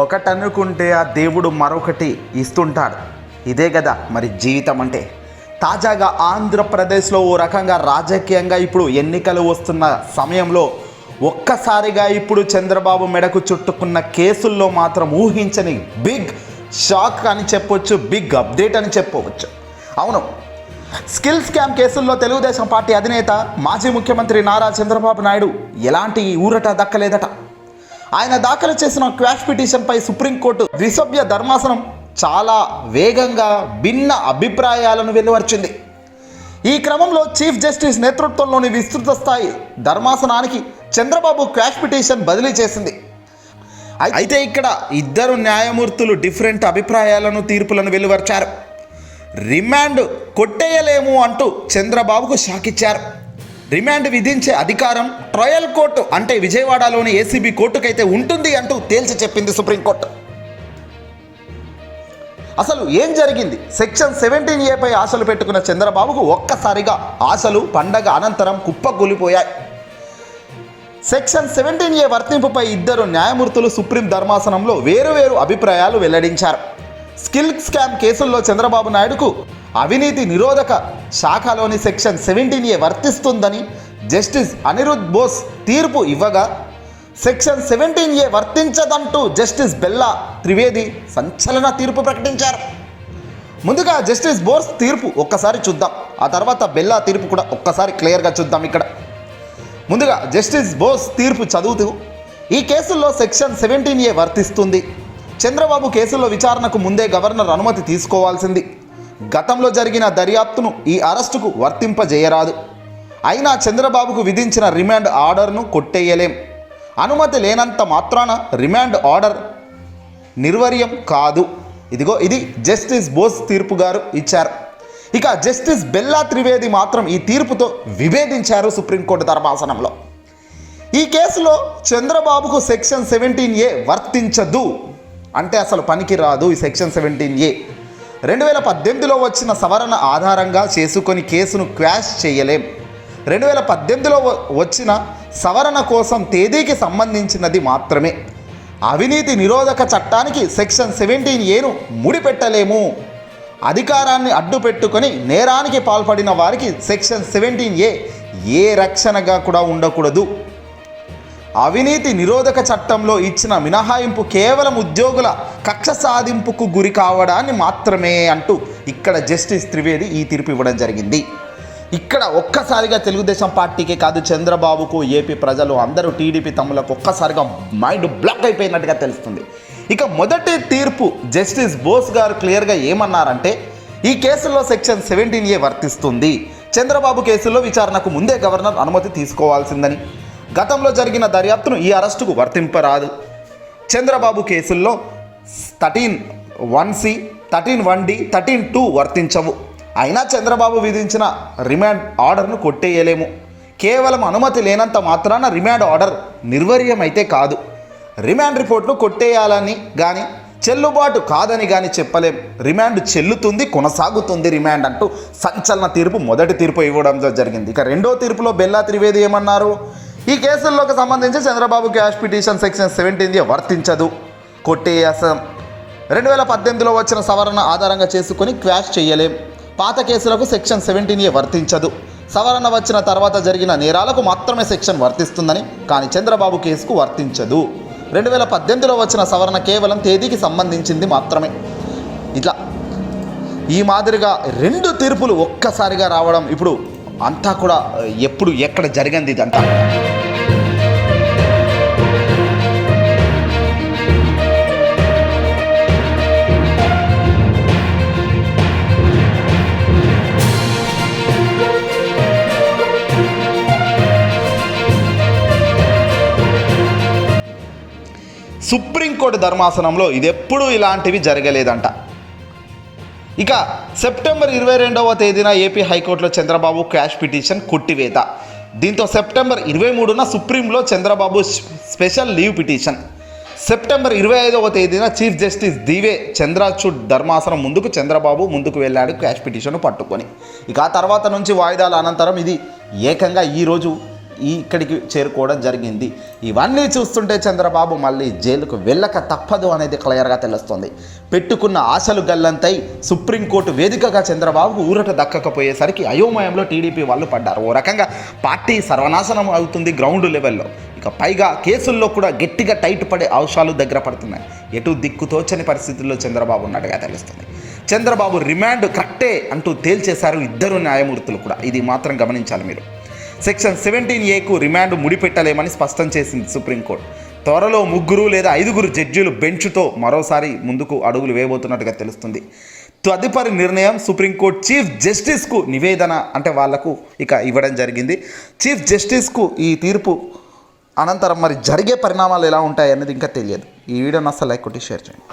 ఒకటనుకుంటే ఆ దేవుడు మరొకటి ఇస్తుంటాడు. ఇదే కదా మరి జీవితం అంటే. తాజాగా ఆంధ్రప్రదేశ్లో ఓ రకంగా రాజకీయంగా ఇప్పుడు ఎన్నికలు వస్తున్న సమయంలో ఒక్కసారిగా ఇప్పుడు చంద్రబాబు మెడకు చుట్టుకున్న కేసుల్లో మాత్రం ఊహించని బిగ్ షాక్ అని చెప్పొచ్చు, బిగ్ అప్డేట్ అని చెప్పవచ్చు. అవును, స్కిల్ స్కామ్ కేసుల్లో తెలుగుదేశం పార్టీ అధినేత మాజీ ముఖ్యమంత్రి నారా చంద్రబాబు నాయుడు ఎలాంటి ఊరట దక్కలేదట. ఆయన దాఖలు చేసిన క్వాష్ పిటిషన్పై సుప్రీంకోర్టు ద్విసభ్య ధర్మాసనం చాలా వేగంగా భిన్న అభిప్రాయాలను వెలువరించింది. ఈ క్రమంలో చీఫ్ జస్టిస్ నేతృత్వంలోని విస్తృత స్థాయి ధర్మాసనానికి చంద్రబాబు క్వాష్ పిటిషన్ బదిలీ చేసింది. అయితే ఇక్కడ ఇద్దరు న్యాయమూర్తులు డిఫరెంట్ అభిప్రాయాలను, తీర్పులను వెలువరిచారు. రిమాండ్ కొట్టేయలేము అంటూ చంద్రబాబుకు షాక్ ఇచ్చారు. రిమాండ్ విధించే అధికారం ట్రయల్ కోర్టు అంటే విజయవాడలోని ఏసీబీ కోర్టుకైతే ఉంటుంది అంటూ తేల్చి చెప్పింది సుప్రీంకోర్టు. అసలు ఏం జరిగింది? సెక్షన్ 17A పై ఆశలు పెట్టుకున్న చంద్రబాబుకు ఒక్కసారిగా ఆశలు పండగ అనంతరం కుప్పకూలిపోయాయి. సెక్షన్ 17A వర్తింపుపై ఇద్దరు న్యాయమూర్తులు సుప్రీం ధర్మాసనంలో వేరువేరు అభిప్రాయాలు వెల్లడించారు. స్కిల్ స్కామ్ కేసుల్లో చంద్రబాబు నాయుడుకు అవినీతి నిరోధక శాఖలోని సెక్షన్ 17A వర్తిస్తుందని జస్టిస్ అనిరుద్ బోస్ తీర్పు ఇవ్వగా, సెక్షన్ 17A వర్తించదంటూ జస్టిస్ బెల్లా త్రివేది సంచలన తీర్పు ప్రకటించారు. ముందుగా జస్టిస్ బోస్ తీర్పు ఒక్కసారి చూద్దాం, ఆ తర్వాత బెల్లా తీర్పు కూడా ఒక్కసారి క్లియర్గా చూద్దాం. ఇక్కడ ముందుగా జస్టిస్ బోస్ తీర్పు చదువుతూ, ఈ కేసుల్లో సెక్షన్ 17A వర్తిస్తుంది. చంద్రబాబు కేసుల్లో విచారణకు ముందే గవర్నర్ అనుమతి తీసుకోవాల్సింది. గతంలో జరిగిన దర్యాప్తును ఈ అరెస్టుకు వర్తింపజేయరాదు. అయినా చంద్రబాబుకు విధించిన రిమాండ్ ఆర్డర్ను కొట్టేయలేం. అనుమతి లేనంత మాత్రాన రిమాండ్ ఆర్డర్ నిర్వర్యం కాదు. ఇది జస్టిస్ బోస్ తీర్పు గారు ఇచ్చారు. ఇక జస్టిస్ బెల్లా త్రివేది మాత్రం ఈ తీర్పుతో విభేదించారు సుప్రీంకోర్టు ధర్మాసనంలో. ఈ కేసులో చంద్రబాబుకు సెక్షన్ 17A వర్తించదు అంటే అసలు పనికి రాదు. ఈ సెక్షన్ 17A 2018లో వచ్చిన సవరణ ఆధారంగా చేసుకొని కేసును క్వాష్ చేయలేం. 2018లో వచ్చిన సవరణ కోసం తేదీకి సంబంధించినది మాత్రమే. అవినీతి నిరోధక చట్టానికి సెక్షన్ 17Aను ముడిపెట్టలేము. అధికారాన్ని అడ్డు పెట్టుకొని నేరానికి పాల్పడిన వారికి సెక్షన్ 17A ఏ రక్షణగా కూడా ఉండకూడదు. అవినీతి నిరోధక చట్టంలో ఇచ్చిన మినహాయింపు కేవలం ఉద్యోగుల కక్ష సాధింపుకు గురి కావడాన్ని మాత్రమే అంటూ ఇక్కడ జస్టిస్ త్రివేది ఈ తీర్పు ఇవ్వడం జరిగింది. ఇక్కడ ఒక్కసారిగా తెలుగుదేశం పార్టీకే కాదు, చంద్రబాబుకు, ఏపీ ప్రజలు అందరూ, టీడీపీ తమ్ములకు ఒక్కసారిగా మైండ్ బ్లాక్ అయిపోయినట్టుగా తెలుస్తుంది. ఇక మొదటి తీర్పు జస్టిస్ బోస్ గారు క్లియర్గా ఏమన్నారంటే, ఈ కేసుల్లో సెక్షన్ 17A వర్తిస్తుంది. చంద్రబాబు కేసుల్లో విచారణకు ముందే గవర్నర్ అనుమతి తీసుకోవాల్సిందని, గతంలో జరిగిన దర్యాప్తును ఈ అరెస్టుకు వర్తింపరాదు. చంద్రబాబు కేసుల్లో 13(1)C, 13(1)D, 13(2) వర్తించవు. అయినా చంద్రబాబు విధించిన రిమాండ్ ఆర్డర్ను కొట్టేయలేము. కేవలం అనుమతి లేనంత మాత్రాన రిమాండ్ ఆర్డర్ నిర్వర్యమైతే కాదు. రిమాండ్ రిపోర్ట్ను కొట్టేయాలని కానీ చెల్లుబాటు కాదని కానీ చెప్పలేం. రిమాండ్ చెల్లుతుంది, కొనసాగుతుంది రిమాండ్ అంటూ సంచలన తీర్పు మొదటి తీర్పు ఇవ్వడం జరిగింది. ఇక రెండో తీర్పులో బెల్లా త్రివేది ఏమన్నారు? ఈ కేసుల్లోకి సంబంధించి Chandrababu quash petition section 17A వర్తించదు, కొట్టేయాసం. 2018లో వచ్చిన సవరణ ఆధారంగా చేసుకొని క్వాష్ చేయలేం. పాత కేసులకు సెక్షన్ 17A వర్తించదు. సవరణ వచ్చిన తర్వాత జరిగిన నేరాలకు మాత్రమే సెక్షన్ వర్తిస్తుందని, కానీ చంద్రబాబు కేసుకు వర్తించదు. 2018లో వచ్చిన సవరణ కేవలం తేదీకి సంబంధించింది మాత్రమే. ఇట్లా ఈ మాదిరిగా రెండు తీర్పులు ఒక్కసారిగా రావడం ఇప్పుడు అంతా కూడా ఎప్పుడు ఎక్కడ జరిగింది ఇదంతా. సుప్రీంకోర్టు ధర్మాసనంలో ఇదెప్పుడు ఇలాంటివి జరగలేదంట. ఇక సెప్టెంబర్ 22వ తేదీన ఏపీ హైకోర్టులో చంద్రబాబు క్వాష్ పిటిషన్ కొట్టివేత. దీంతో సెప్టెంబర్ 23న సుప్రీంలో Chandrababu special leave petition. September 25వ తేదీన చీఫ్ జస్టిస్ దీవే చంద్రచూడ్ ధర్మాసనం ముందుకు చంద్రబాబు ముందుకు వెళ్ళాడు క్వాష్ పిటిషన్ పట్టుకొని. ఇక ఆ తర్వాత నుంచి వాయిదాల అనంతరం ఇది ఏకంగా ఈరోజు ఇక్కడికి చేరుకోవడం జరిగింది. ఇవన్నీ చూస్తుంటే చంద్రబాబు మళ్ళీ జైలుకు వెళ్ళక తప్పదు అనేది క్లియర్గా తెలుస్తుంది. పెట్టుకున్న ఆశలు గల్లంతై సుప్రీంకోర్టు వేదికగా చంద్రబాబుకు ఊరట దక్కకపోయేసరికి అయోమయంలో టీడీపీ వాళ్ళు పడ్డారు. ఓ రకంగా పార్టీ సర్వనాశనం అవుతుంది గ్రౌండ్ లెవెల్లో. ఇక పైగా కేసుల్లో కూడా గట్టిగా టైట్ పడే అవకాశాలు దగ్గర పడుతున్నాయి. ఎటు దిక్కుతోచని పరిస్థితుల్లో చంద్రబాబు ఉన్నట్టుగా తెలుస్తుంది. చంద్రబాబు రిమాండ్ కరెక్టే అంటూ తేల్చేశారు ఇద్దరు న్యాయమూర్తులు కూడా. ఇది మాత్రం గమనించాలి మీరు. సెక్షన్ 17A రిమాండ్ ముడిపెట్టలేమని స్పష్టం చేసింది సుప్రీంకోర్టు. త్వరలో 3 లేదా 5 జడ్జీలు బెంచ్తో మరోసారి ముందుకు అడుగులు వేయబోతున్నట్టుగా తెలుస్తుంది. తదుపరి నిర్ణయం సుప్రీంకోర్టు చీఫ్ జస్టిస్కు నివేదన అంటే వాళ్లకు ఇక ఇవ్వడం జరిగింది. చీఫ్ జస్టిస్కు ఈ తీర్పు అనంతరం మరి జరిగే పరిణామాలు ఎలా ఉంటాయి అనేది ఇంకా తెలియదు. ఈ వీడియోని అసలు లైక్ కొట్టి షేర్ చేయండి.